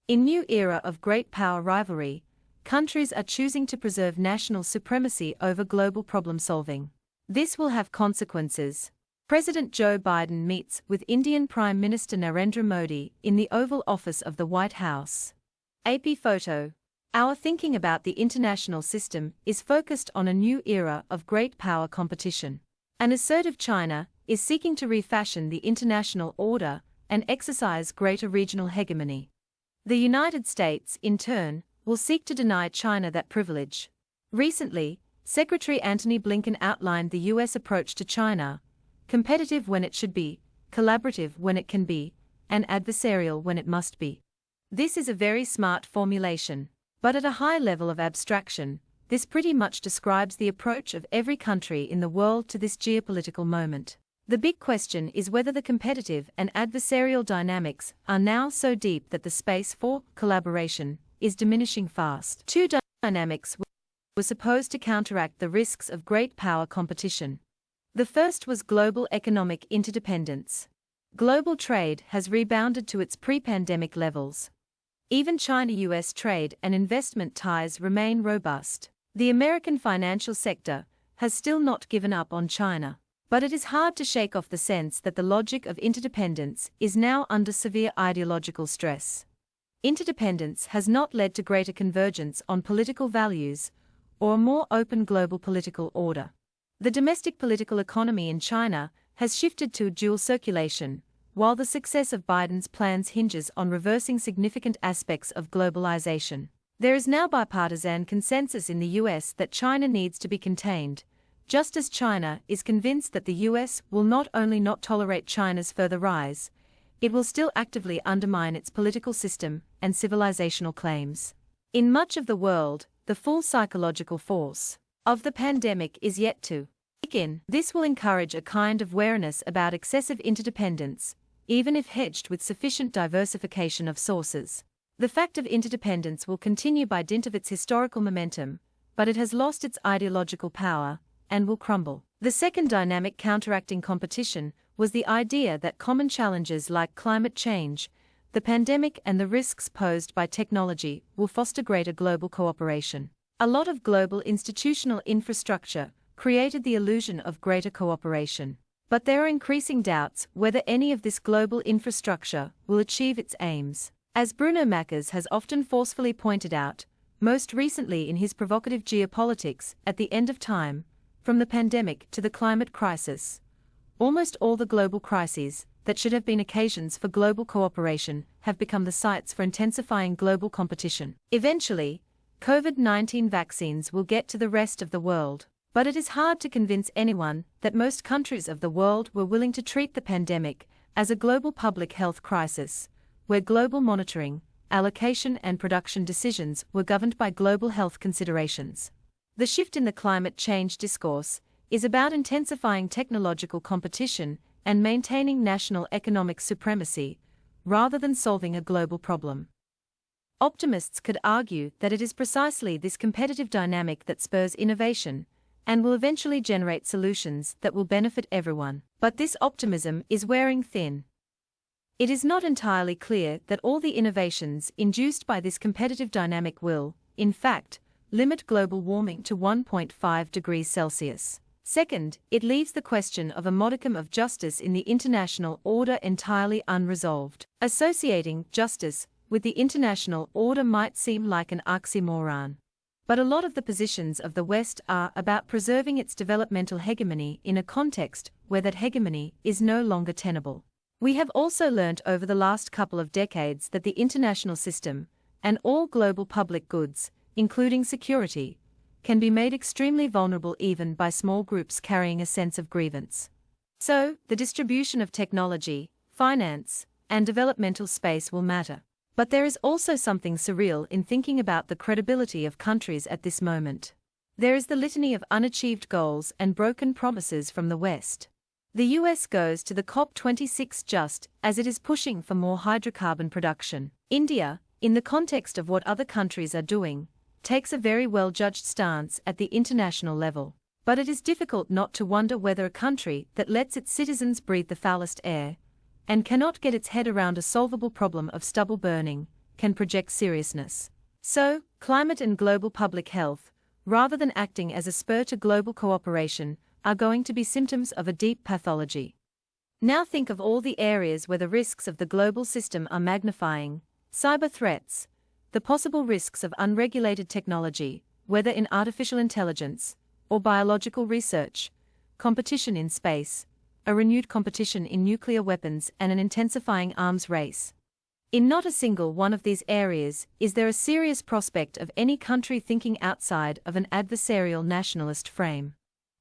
In new era of great power rivalry, countries are choosing to preserve national supremacy over global problem solving. This will have consequences. President Joe Biden meets with Indian Prime Minister Narendra Modi in the Oval Office of the White House. AP photo. Our thinking about the international system is focused on a new era of great power competition. An assertive China is seeking to refashion the international order and exercise greater regional hegemony. The United States, in turn, will seek to deny China that privilege. Recently, Secretary Antony Blinken outlined the U.S. approach to China: competitive when it should be, collaborative when it can be, and adversarial when it must be. This is a very smart formulation, but at a high level of abstraction, this pretty much describes the approach of every country in the world to this geopolitical moment. The big question is whether the competitive and adversarial dynamics are now so deep that the space for collaboration is diminishing fast. Two dynamics were supposed to counteract the risks of great power competition. The first was global economic interdependence. Global trade has rebounded to its pre-pandemic levels. Even China-US trade and investment ties remain robust. The American financial sector has still not given up on China, but it is hard to shake off the sense that the logic of interdependence is now under severe ideological stress. Interdependence has not led to greater convergence on political values or a more open global political order. The domestic political economy in China has shifted to dual circulation, while the success of Biden's plans hinges on reversing significant aspects of globalization. There is now bipartisan consensus in the US that China needs to be contained, just as China is convinced that the US will not only not tolerate China's further rise, it will still actively undermine its political system and civilizational claims. In much of the world, the full psychological force of the pandemic is yet to begin. This will encourage a kind of wariness about excessive interdependence, even if hedged with sufficient diversification of sources. The fact of interdependence will continue by dint of its historical momentum, but it has lost its ideological power and will crumble. The second dynamic counteracting competition was the idea that common challenges like climate change, the pandemic, and the risks posed by technology will foster greater global cooperation. A lot of global institutional infrastructure created the illusion of greater cooperation, but there are increasing doubts whether any of this global infrastructure will achieve its aims. As Bruno Makars has often forcefully pointed out, most recently in his provocative Geopolitics at the End of Time, from the pandemic to the climate crisis, almost all the global crises that should have been occasions for global cooperation have become the sites for intensifying global competition. Eventually, COVID-19 vaccines will get to the rest of the world, but it is hard to convince anyone that most countries of the world were willing to treat the pandemic as a global public health crisis, where global monitoring, allocation, and production decisions were governed by global health considerations. The shift in the climate change discourse is about intensifying technological competition and maintaining national economic supremacy, rather than solving a global problem. Optimists could argue that it is precisely this competitive dynamic that spurs innovation and will eventually generate solutions that will benefit everyone. But this optimism is wearing thin. It is not entirely clear that all the innovations induced by this competitive dynamic will, in fact, limit global warming to 1.5 degrees Celsius. Second, it leaves the question of a modicum of justice in the international order entirely unresolved. Associating justice with the international order might seem like an oxymoron, but a lot of the positions of the West are about preserving its developmental hegemony in a context where that hegemony is no longer tenable. We have also learnt over the last couple of decades that the international system, and all global public goods, including security, can be made extremely vulnerable even by small groups carrying a sense of grievance. So, the distribution of technology, finance, and developmental space will matter. But there is also something surreal in thinking about the credibility of countries at this moment. There is the litany of unachieved goals and broken promises from the West. The US goes to the COP26 just as it is pushing for more hydrocarbon production. India, in the context of what other countries are doing, takes a very well-judged stance at the international level. But it is difficult not to wonder whether a country that lets its citizens breathe the foulest air, and cannot get its head around a solvable problem of stubble burning, can project seriousness. So, climate and global public health, rather than acting as a spur to global cooperation, are going to be symptoms of a deep pathology. Now think of all the areas where the risks of the global system are magnifying: cyber threats, the possible risks of unregulated technology, whether in artificial intelligence or biological research, competition in space, a renewed competition in nuclear weapons, and an intensifying arms race. In not a single one of these areas is there a serious prospect of any country thinking outside of an adversarial nationalist frame.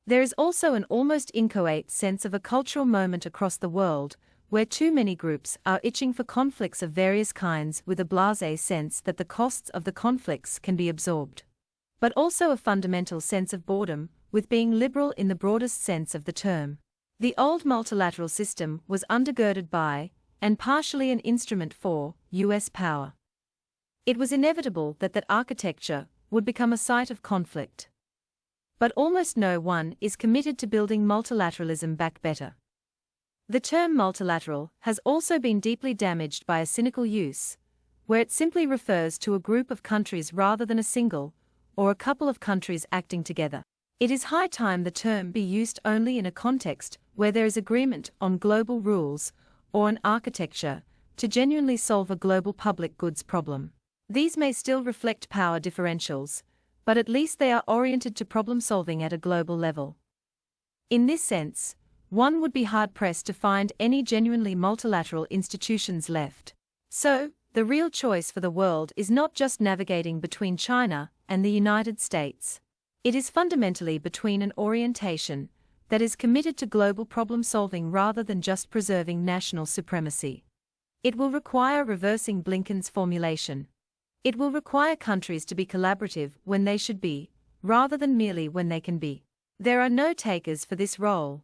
There is also an almost inchoate sense of a cultural moment across the world, where too many groups are itching for conflicts of various kinds with a blasé sense that the costs of the conflicts can be absorbed. But also a fundamental sense of boredom with being liberal in the broadest sense of the term. The old multilateral system was undergirded by, and partially an instrument for, US power. It was inevitable that that architecture would become a site of conflict. But almost no one is committed to building multilateralism back better. The term multilateral has also been deeply damaged by a cynical use, where it simply refers to a group of countries rather than a single, or a couple of countries acting together. It is high time the term be used only in a context where there is agreement on global rules or an architecture to genuinely solve a global public goods problem. These may still reflect power differentials, but at least they are oriented to problem solving at a global level. In this sense, one would be hard-pressed to find any genuinely multilateral institutions left. So, the real choice for the world is not just navigating between China and the United States. It is fundamentally between an orientation that is committed to global problem-solving rather than just preserving national supremacy. It will require reversing Blinken's formulation. It will require countries to be collaborative when they should be, rather than merely when they can be. There are no takers for this role.